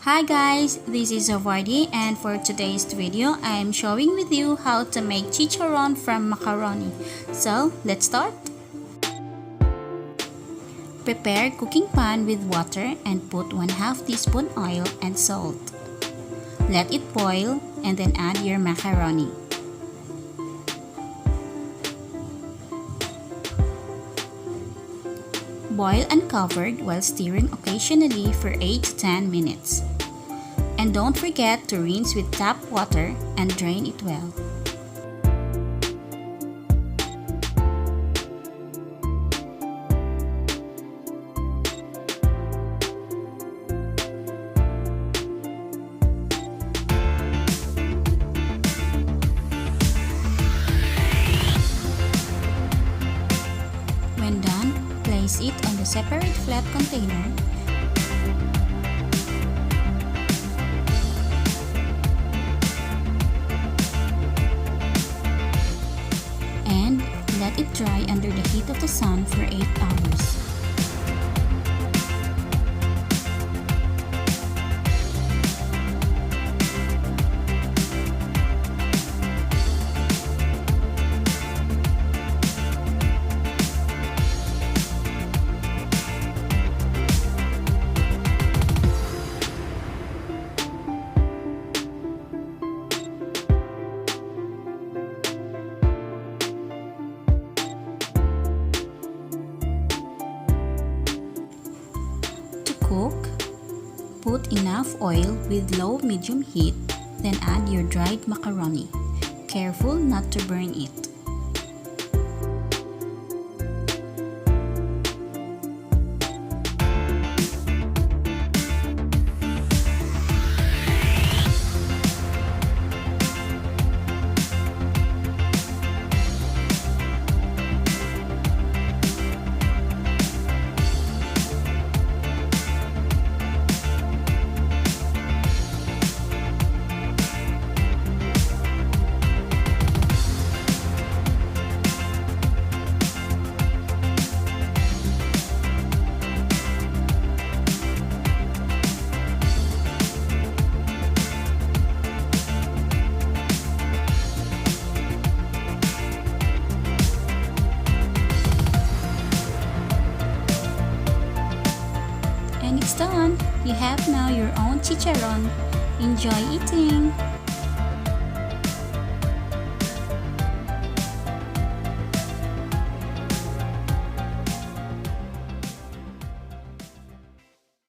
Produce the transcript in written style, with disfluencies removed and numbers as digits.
Hi guys, this is Avardi and for today's video, I am showing with you how to make chicharon from macaroni. So, let's start. Prepare cooking pan with water and put 1/2 teaspoon oil and salt. Let it boil and then add your macaroni. Boil uncovered while stirring occasionally for 8 to 10 minutes. And don't forget to rinse with tap water and drain it well. When done, place it on the separate flat container and let it dry under the heat of the sun for 8 hours. Cook. Put enough oil with low-medium heat, then add your dried macaroni. Careful not to burn it. And it's done! You have now your own chicharon. Enjoy eating!